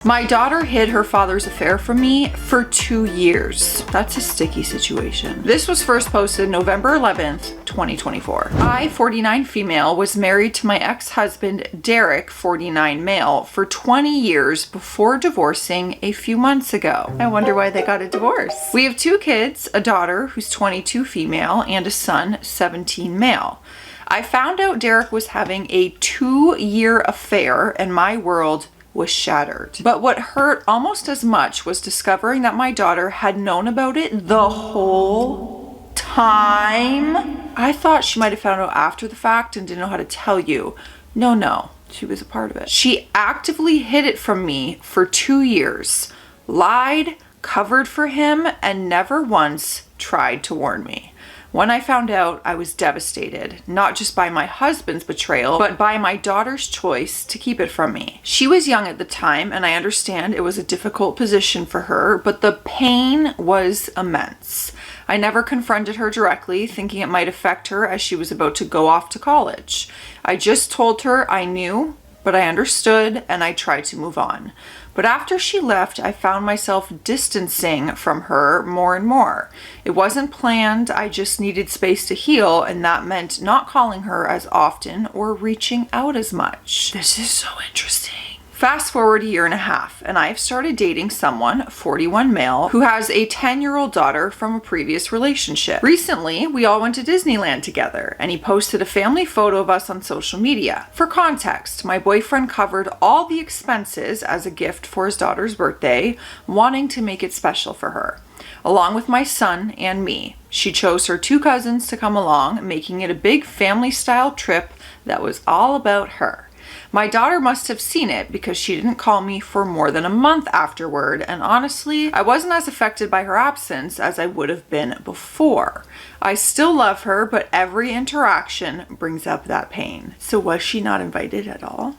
My daughter hid her father's affair from me for 2 years. That's a sticky situation. This was first posted November 11th, 2024. I, 49 female, was married to my ex-husband, Derek, 49 male, for 20 years before divorcing a few months ago. I wonder why they got a divorce. We have 2 kids, a daughter who's 22 female and a son, 17 male. I found out Derek was having a 2-year affair and my world was shattered. But what hurt almost as much was discovering that my daughter had known about it the whole time. I thought she might have found out after the fact and didn't know how to tell you. No, she was a part of it. She actively hid it from me for 2 years, lied, covered for him, and never once tried to warn me. When I found out, I was devastated, not just by my husband's betrayal, but by my daughter's choice to keep it from me. She was young at the time, and I understand it was a difficult position for her, but the pain was immense. I never confronted her directly, thinking it might affect her as she was about to go off to college. I just told her I knew, but I understood, and I tried to move on. But after she left, I found myself distancing from her more and more. It wasn't planned, I just needed space to heal, and that meant not calling her as often or reaching out as much. This is so interesting. Fast forward a year and a half, and I've started dating someone, 41 male, who has a 10-year-old daughter from a previous relationship. Recently, we all went to Disneyland together, and he posted a family photo of us on social media. For context, my boyfriend covered all the expenses as a gift for his daughter's birthday, wanting to make it special for her. Along with my son and me. She chose her 2 cousins to come along, making it a big family-style trip that was all about her. My daughter must have seen it because she didn't call me for more than a month afterward, and honestly, I wasn't as affected by her absence as I would have been before. I still love her, but every interaction brings up that pain. So was she not invited at all?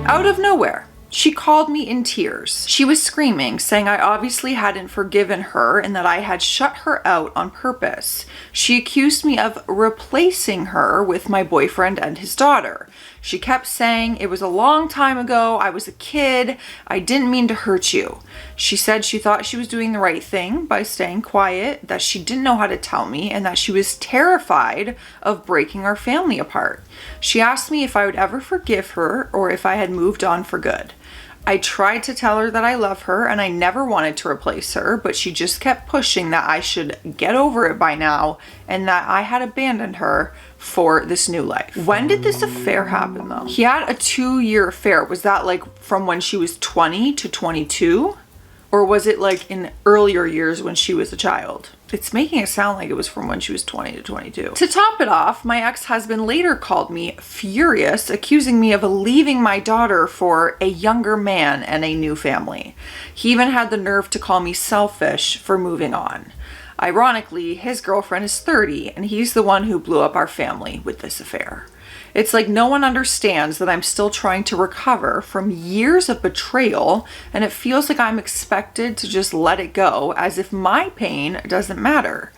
Out of nowhere, she called me in tears. She was screaming, saying I obviously hadn't forgiven her and that I had shut her out on purpose. She accused me of replacing her with my boyfriend and his daughter. She kept saying, it was a long time ago, I was a kid, I didn't mean to hurt you. She said she thought she was doing the right thing by staying quiet, that she didn't know how to tell me, and that she was terrified of breaking our family apart. She asked me if I would ever forgive her or if I had moved on for good. I tried to tell her that I love her and I never wanted to replace her, but she just kept pushing that I should get over it by now and that I had abandoned her for this new life. When did this affair happen though? He had a 2-year affair. Was that like from when she was 20 to 22? Or was it like in earlier years when she was a child? It's making it sound like it was from when she was 20 to 22. To top it off, my ex-husband later called me furious, accusing me of leaving my daughter for a younger man and a new family. He even had the nerve to call me selfish for moving on. Ironically, his girlfriend is 30 and he's the one who blew up our family with this affair. It's like no one understands that I'm still trying to recover from years of betrayal, and it feels like I'm expected to just let it go as if my pain doesn't matter.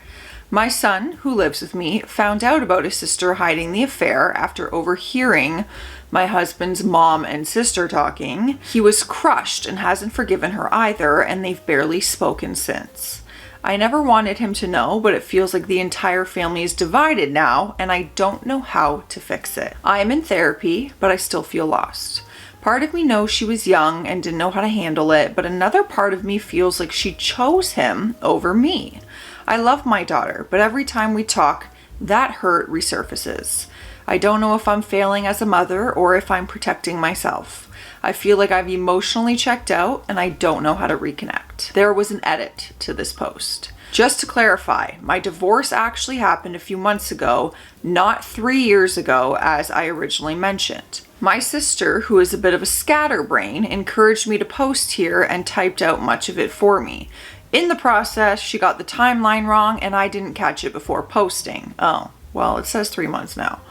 My son, who lives with me, found out about his sister hiding the affair after overhearing my husband's mom and sister talking. He was crushed and hasn't forgiven her either, and they've barely spoken since. I never wanted him to know, but it feels like the entire family is divided now, and I don't know how to fix it. I am in therapy, but I still feel lost. Part of me knows she was young and didn't know how to handle it, but another part of me feels like she chose him over me. I love my daughter, but every time we talk, that hurt resurfaces. I don't know if I'm failing as a mother or if I'm protecting myself. I feel like I've emotionally checked out and I don't know how to reconnect. There was an edit to this post. Just to clarify, my divorce actually happened a few months ago, not 3 years ago as I originally mentioned. My sister, who is a bit of a scatterbrain, encouraged me to post here and typed out much of it for me. In the process, she got the timeline wrong and I didn't catch it before posting. Oh, well, it says 3 months now.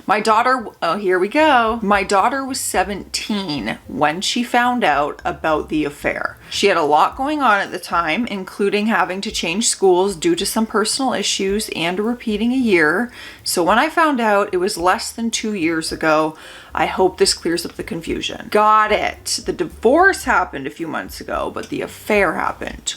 My daughter, oh, here we go. My daughter was 17 when she found out about the affair. She had a lot going on at the time, including having to change schools due to some personal issues and repeating a year. So when I found out, it was less than 2 years ago. I hope this clears up the confusion. Got it. The divorce happened a few months ago, but the affair happened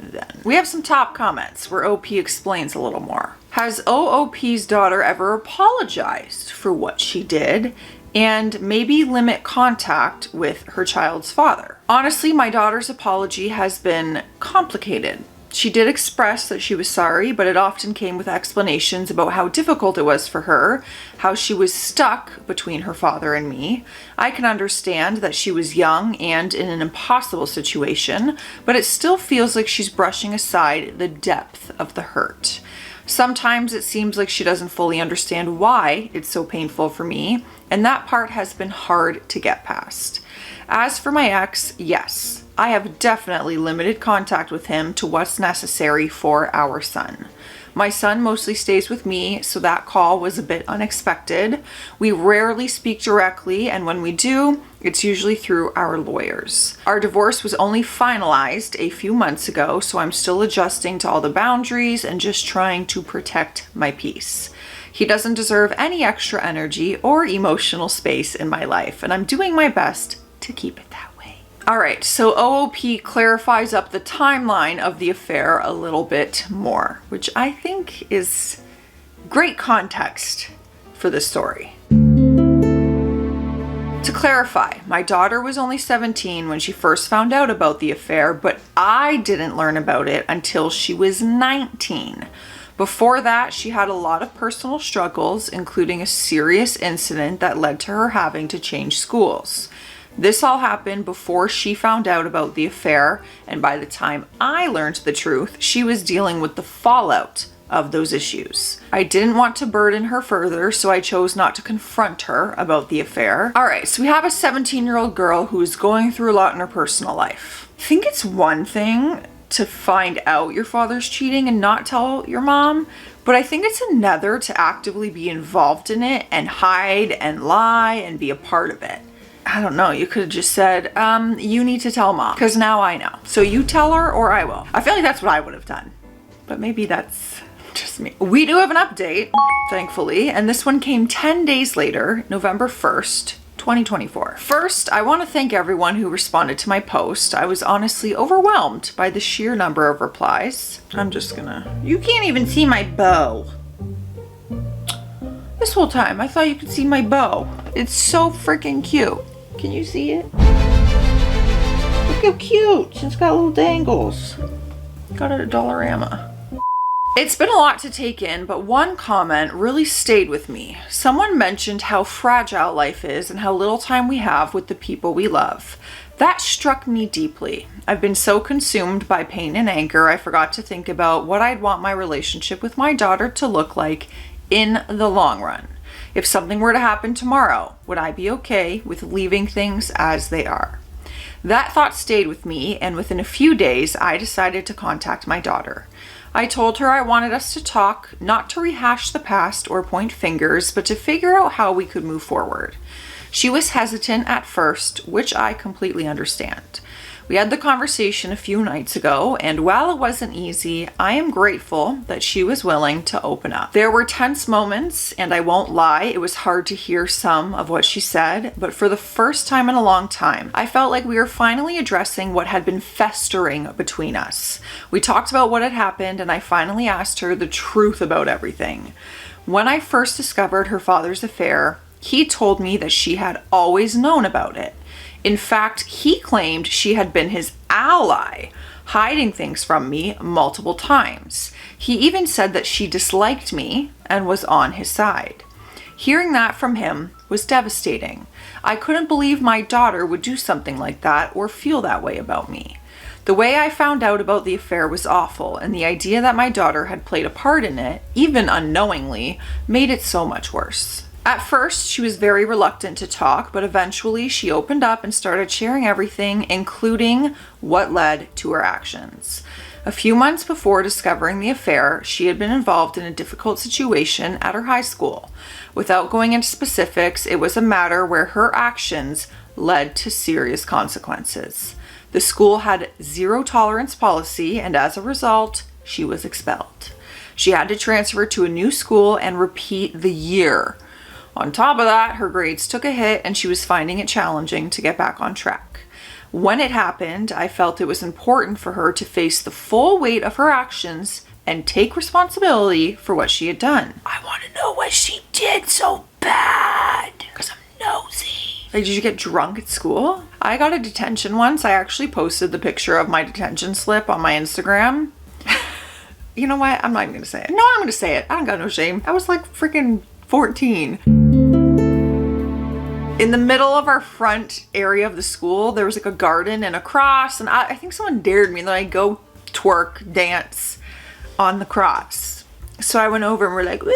then. We have some top comments where OP explains a little more. Has OOP's daughter ever apologized for what she did and maybe limit contact with her child's father? Honestly, my daughter's apology has been complicated. She did express that she was sorry, but it often came with explanations about how difficult it was for her, how she was stuck between her father and me. I can understand that she was young and in an impossible situation, but it still feels like she's brushing aside the depth of the hurt. Sometimes it seems like she doesn't fully understand why it's so painful for me, and that part has been hard to get past. As for my ex, yes, I have definitely limited contact with him to what's necessary for our son. My son mostly stays with me, so that call was a bit unexpected. We rarely speak directly, and when we do, it's usually through our lawyers. Our divorce was only finalized a few months ago, so I'm still adjusting to all the boundaries and just trying to protect my peace. He doesn't deserve any extra energy or emotional space in my life, and I'm doing my best to keep it that way. All right, so OOP clarifies up the timeline of the affair a little bit more, which I think is great context for the story. To clarify, my daughter was only 17 when she first found out about the affair, but I didn't learn about it until she was 19. Before that, she had a lot of personal struggles, including a serious incident that led to her having to change schools. This all happened before she found out about the affair, and by the time I learned the truth, she was dealing with the fallout of those issues. I didn't want to burden her further, so I chose not to confront her about the affair. All right, so we have a 17-year-old girl who is going through a lot in her personal life. I think it's one thing to find out your father's cheating and not tell your mom, but I think it's another to actively be involved in it and hide and lie and be a part of it. I don't know, you could have just said, you need to tell mom, because now I know. So you tell her or I will. I feel like that's what I would have done, but maybe that's just me. We do have an update, thankfully, and this one came 10 days later, November 1st, 2024. First, I want to thank everyone who responded to my post. I was honestly overwhelmed by the sheer number of replies. You can't even see my bow. This whole time, I thought you could see my bow. It's so freaking cute. Can you see it? Look how cute. It's got little dangles. Got it at Dollarama. It's been a lot to take in, but one comment really stayed with me. Someone mentioned how fragile life is and how little time we have with the people we love. That struck me deeply. I've been so consumed by pain and anger, I forgot to think about what I'd want my relationship with my daughter to look like in the long run. If something were to happen tomorrow, would I be okay with leaving things as they are? That thought stayed with me, and within a few days, I decided to contact my daughter. I told her I wanted us to talk, not to rehash the past or point fingers, but to figure out how we could move forward. She was hesitant at first, which I completely understand. We had the conversation a few nights ago, and while it wasn't easy, I am grateful that she was willing to open up. There were tense moments, and I won't lie, it was hard to hear some of what she said, but for the first time in a long time, I felt like we were finally addressing what had been festering between us. We talked about what had happened, and I finally asked her the truth about everything. When I first discovered her father's affair, he told me that she had always known about it. In fact, he claimed she had been his ally, hiding things from me multiple times. He even said that she disliked me and was on his side. Hearing that from him was devastating. I couldn't believe my daughter would do something like that or feel that way about me. The way I found out about the affair was awful, and the idea that my daughter had played a part in it, even unknowingly, made it so much worse. At first, she was very reluctant to talk, but eventually she opened up and started sharing everything, including what led to her actions. A few months before discovering the affair, she had been involved in a difficult situation at her high school. Without going into specifics, it was a matter where her actions led to serious consequences. The school had zero tolerance policy, and as a result, she was expelled. She had to transfer to a new school and repeat the year. On top of that, her grades took a hit and she was finding it challenging to get back on track. When it happened, I felt it was important for her to face the full weight of her actions and take responsibility for what she had done. I want to know what she did so bad, because I'm nosy. Like, did you get drunk at school? I got a detention once. I actually posted the picture of my detention slip on my Instagram. You know what? I'm not even gonna say it. No, I'm gonna say it. I don't got no shame. I was like freaking 14. In the middle of our front area of the school, there was like a garden and a cross, and I think someone dared me that I go twerk, dance on the cross. So I went over and we're like, woo!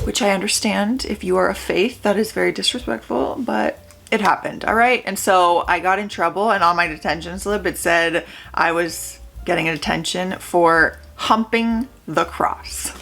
Which I understand, if you are of faith, that is very disrespectful, but it happened, all right? And so I got in trouble, and on my detention slip it said I was getting a detention for humping the cross.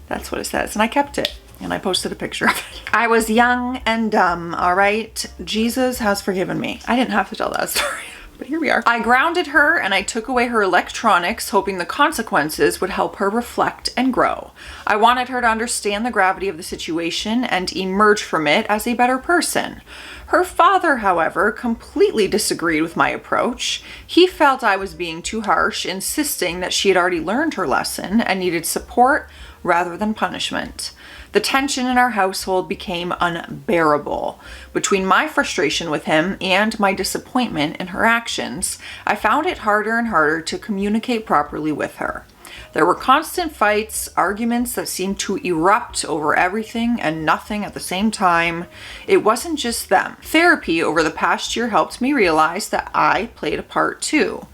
That's what it says, and I kept it, and I posted a picture of it. I was young and dumb, all right? Jesus has forgiven me. I didn't have to tell that story, but here we are. I grounded her and I took away her electronics, hoping the consequences would help her reflect and grow. I wanted her to understand the gravity of the situation and emerge from it as a better person. Her father, however, completely disagreed with my approach. He felt I was being too harsh, insisting that she had already learned her lesson and needed support rather than punishment. The tension in our household became unbearable. Between my frustration with him and my disappointment in her actions, I found it harder and harder to communicate properly with her. There were constant fights, arguments that seemed to erupt over everything and nothing at the same time. It wasn't just them. Therapy over the past year helped me realize that I played a part too.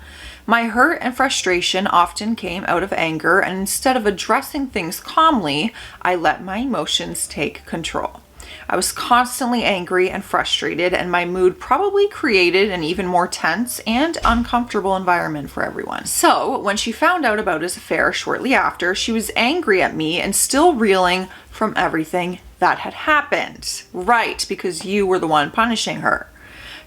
My hurt and frustration often came out of anger, and instead of addressing things calmly, I let my emotions take control. I was constantly angry and frustrated, and my mood probably created an even more tense and uncomfortable environment for everyone. So, when she found out about his affair shortly after, she was angry at me and still reeling from everything that had happened. Right, because you were the one punishing her.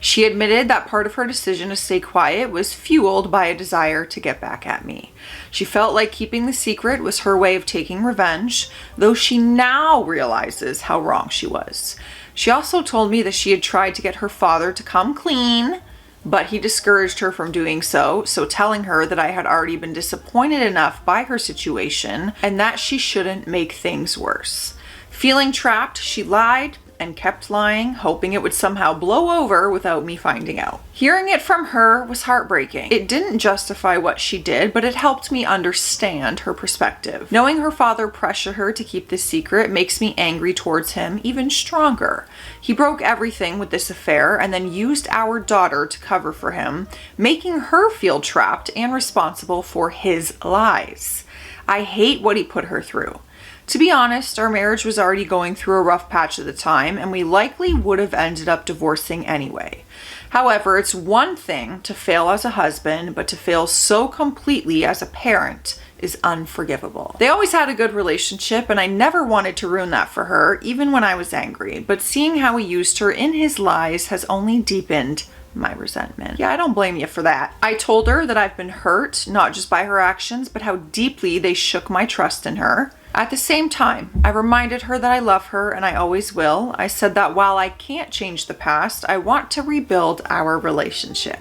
She admitted that part of her decision to stay quiet was fueled by a desire to get back at me. She felt like keeping the secret was her way of taking revenge, though she now realizes how wrong she was. She also told me that she had tried to get her father to come clean, but he discouraged her from doing so, telling her that I had already been disappointed enough by her situation and that she shouldn't make things worse. Feeling trapped, she lied and kept lying, hoping it would somehow blow over without me finding out. Hearing it from her was heartbreaking. It didn't justify what she did, but it helped me understand her perspective. Knowing her father pressured her to keep this secret makes me angry towards him even stronger. He broke everything with this affair and then used our daughter to cover for him, making her feel trapped and responsible for his lies. I hate what he put her through. To be honest, our marriage was already going through a rough patch at the time, and we likely would have ended up divorcing anyway. However, it's one thing to fail as a husband, but to fail so completely as a parent is unforgivable. They always had a good relationship, and I never wanted to ruin that for her, even when I was angry. But seeing how he used her in his lies has only deepened my resentment. Yeah, I don't blame you for that. I told her that I've been hurt, not just by her actions, but how deeply they shook my trust in her. At the same time, I reminded her that I love her and I always will. I said that while I can't change the past, I want to rebuild our relationship.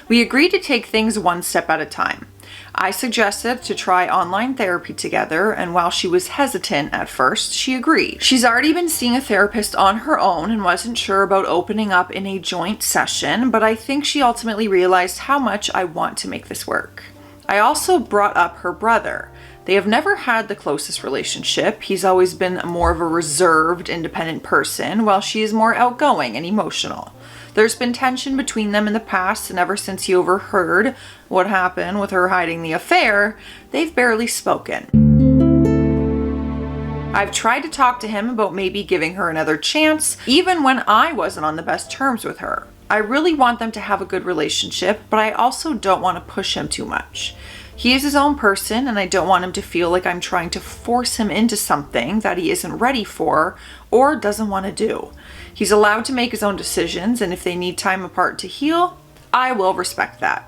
We agreed to take things one step at a time. I suggested to try online therapy together, and while she was hesitant at first, she agreed. She's already been seeing a therapist on her own and wasn't sure about opening up in a joint session, but I think she ultimately realized how much I want to make this work. I also brought up her brother. They have never had the closest relationship. He's always been more of a reserved, independent person, while she is more outgoing and emotional. There's been tension between them in the past, and ever since he overheard what happened with her hiding the affair, they've barely spoken. I've tried to talk to him about maybe giving her another chance, even when I wasn't on the best terms with her. I really want them to have a good relationship, but I also don't want to push him too much. He is his own person, and I don't want him to feel like I'm trying to force him into something that he isn't ready for or doesn't want to do. He's allowed to make his own decisions, and if they need time apart to heal, I will respect that.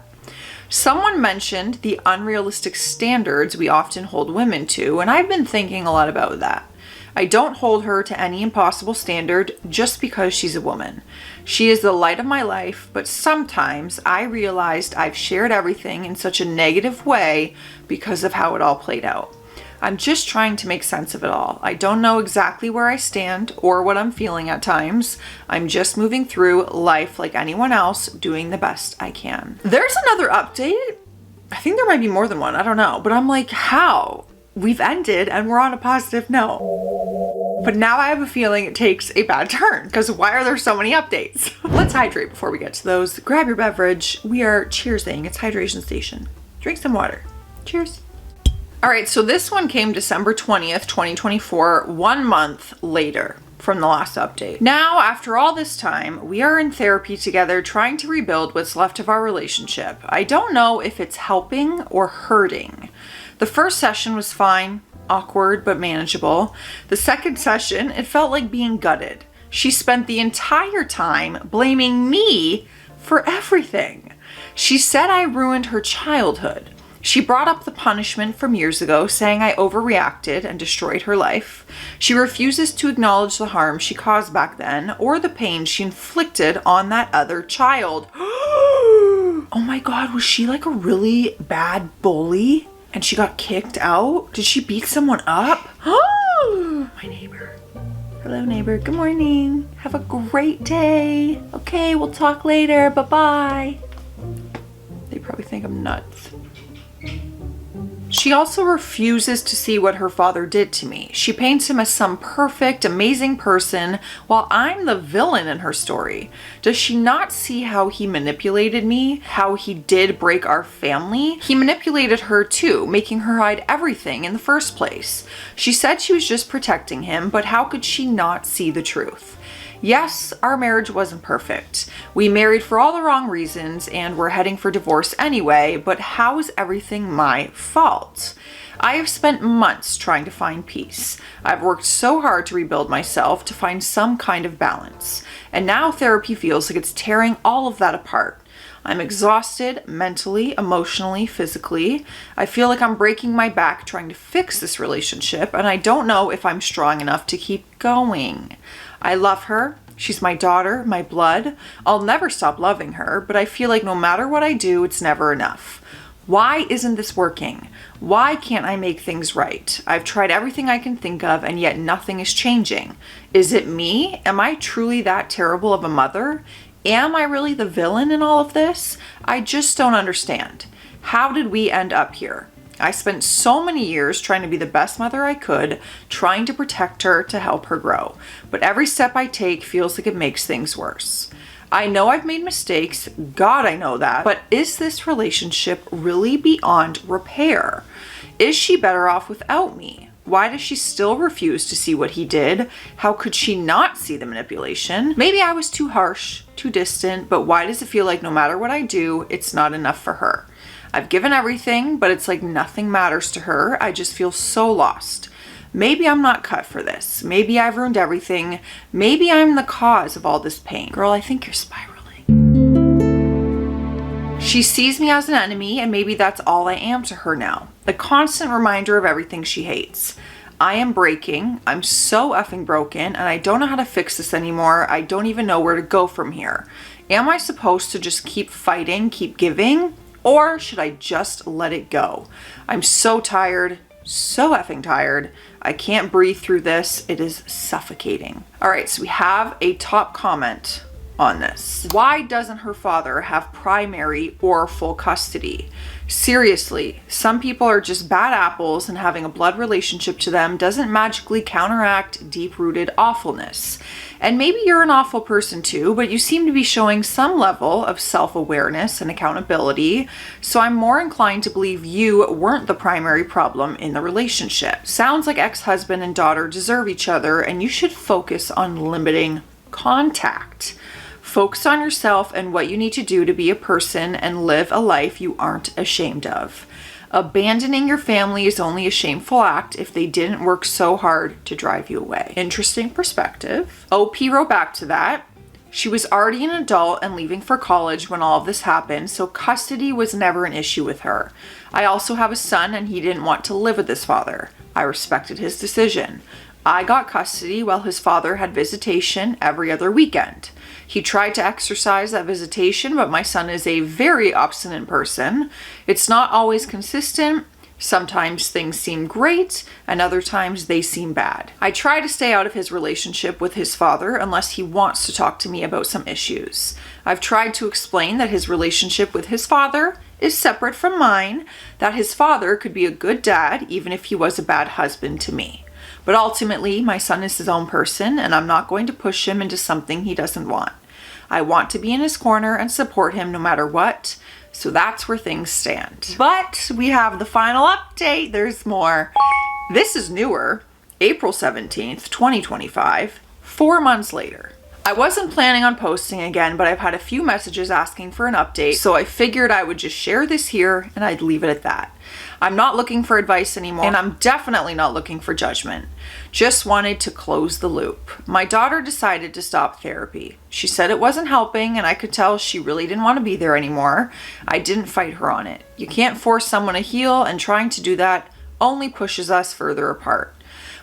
Someone mentioned the unrealistic standards we often hold women to, and I've been thinking a lot about that. I don't hold her to any impossible standard just because she's a woman. She is the light of my life, but sometimes I realized I've shared everything in such a negative way because of how it all played out. I'm just trying to make sense of it all. I don't know exactly where I stand or what I'm feeling at times. I'm just moving through life like anyone else, doing the best I can. There's another update. I think there might be more than one. I don't know. But I'm like, how? We've ended and we're on a positive note. But now I have a feeling it takes a bad turn because why are there so many updates? Let's hydrate before we get to those. Grab your beverage. We are cheersing. It's hydration station. Drink some water. Cheers. All right, so this one came December 20th, 2024, 1 month later from the last update. Now, after all this time, we are in therapy together trying to rebuild what's left of our relationship. I don't know if it's helping or hurting. The first session was fine, awkward, but manageable. The second session, it felt like being gutted. She spent the entire time blaming me for everything. She said I ruined her childhood. She brought up the punishment from years ago, saying I overreacted and destroyed her life. She refuses to acknowledge the harm she caused back then or the pain she inflicted on that other child. Oh my God, was she like a really bad bully? And she got kicked out? Did she beat someone up? My neighbor. Hello, neighbor. Good morning. Have a great day. Okay, we'll talk later. Bye-bye. They probably think I'm nuts. She also refuses to see what her father did to me. She paints him as some perfect, amazing person while I'm the villain in her story. Does she not see how he manipulated me? How he did break our family? He manipulated her too, making her hide everything in the first place. She said she was just protecting him, but how could she not see the truth? Yes, our marriage wasn't perfect. We married for all the wrong reasons and we're heading for divorce anyway, but how is everything my fault? I have spent months trying to find peace. I've worked so hard to rebuild myself to find some kind of balance. And now therapy feels like it's tearing all of that apart. I'm exhausted mentally, emotionally, physically. I feel like I'm breaking my back trying to fix this relationship, and I don't know if I'm strong enough to keep going. I love her. She's my daughter, my blood. I'll never stop loving her, but I feel like no matter what I do, it's never enough. Why isn't this working? Why can't I make things right? I've tried everything I can think of, and yet nothing is changing. Is it me? Am I truly that terrible of a mother? Am I really the villain in all of this? I just don't understand. How did we end up here? I spent so many years trying to be the best mother I could, trying to protect her, to help her grow. But every step I take feels like it makes things worse. I know I've made mistakes, God, I know that, but is this relationship really beyond repair? Is she better off without me? Why does she still refuse to see what he did? How could she not see the manipulation? Maybe I was too harsh, too distant, but why does it feel like no matter what I do, it's not enough for her? I've given everything, but it's like nothing matters to her. I just feel so lost. Maybe I'm not cut for this. Maybe I've ruined everything. Maybe I'm the cause of all this pain. Girl, I think you're spiraling. She sees me as an enemy, and maybe that's all I am to her now. A constant reminder of everything she hates. I am breaking. I'm so effing broken, and I don't know how to fix this anymore. I don't even know where to go from here. Am I supposed to just keep fighting, keep giving? Or should I just let it go? I'm so tired, so effing tired. I can't breathe through this. It is suffocating. All right, so we have a top comment on this. Why doesn't her father have primary or full custody? Seriously, some people are just bad apples, and having a blood relationship to them doesn't magically counteract deep-rooted awfulness. And maybe you're an awful person too, but you seem to be showing some level of self-awareness and accountability, so I'm more inclined to believe you weren't the primary problem in the relationship. Sounds like ex-husband and daughter deserve each other, and you should focus on limiting contact. Focus on yourself and what you need to do to be a person and live a life you aren't ashamed of. Abandoning your family is only a shameful act if they didn't work so hard to drive you away. Interesting perspective. OP wrote back to that. She was already an adult and leaving for college when all of this happened, so custody was never an issue with her. I also have a son and he didn't want to live with his father. I respected his decision. I got custody while his father had visitation every other weekend. He tried to exercise that visitation, but my son is a very obstinate person. It's not always consistent. Sometimes things seem great, and other times they seem bad. I try to stay out of his relationship with his father unless he wants to talk to me about some issues. I've tried to explain that his relationship with his father is separate from mine, that his father could be a good dad even if he was a bad husband to me. But ultimately, my son is his own person, and I'm not going to push him into something he doesn't want. I want to be in his corner and support him no matter what, so that's where things stand. But we have the final update. There's more. This is newer, April 17th, 2025, 4 months later. I wasn't planning on posting again, but I've had a few messages asking for an update, so I figured I would just share this here and I'd leave it at that. I'm not looking for advice anymore, and I'm definitely not looking for judgment. Just wanted to close the loop. My daughter decided to stop therapy. She said it wasn't helping, and I could tell she really didn't want to be there anymore. I didn't fight her on it. You can't force someone to heal, and trying to do that only pushes us further apart.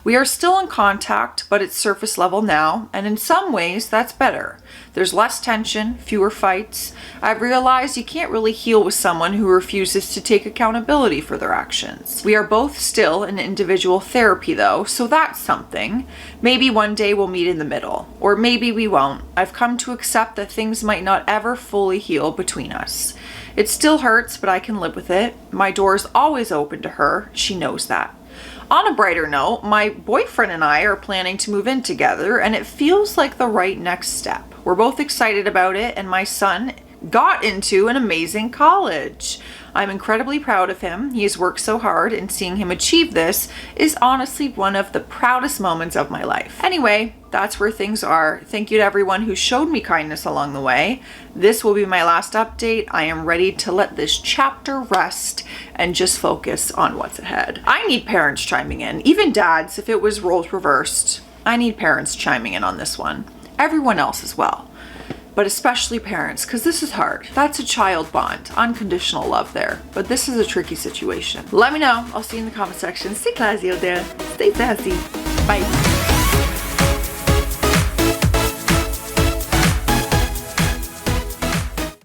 We are still in contact, but it's surface level now, and in some ways that's better. There's less tension, fewer fights. I've realized you can't really heal with someone who refuses to take accountability for their actions. We are both still in individual therapy though, so that's something. Maybe one day we'll meet in the middle, or maybe we won't. I've come to accept that things might not ever fully heal between us. It still hurts, but I can live with it. My door's always open to her. She knows that. On a brighter note, my boyfriend and I are planning to move in together, and it feels like the right next step. We're both excited about it, and my son got into an amazing college. I'm incredibly proud of him. He has worked so hard, and seeing him achieve this is honestly one of the proudest moments of my life. Anyway, that's where things are. Thank you to everyone who showed me kindness along the way. This will be my last update. I am ready to let this chapter rest and just focus on what's ahead. I need parents chiming in, even dads if it was roles reversed. I need parents chiming in on this one. Everyone else as well. But especially parents, because this is hard. That's a child bond, unconditional love there. But this is a tricky situation. Let me know. I'll see you in the comment section. Stay classy out there. Stay sassy. Bye.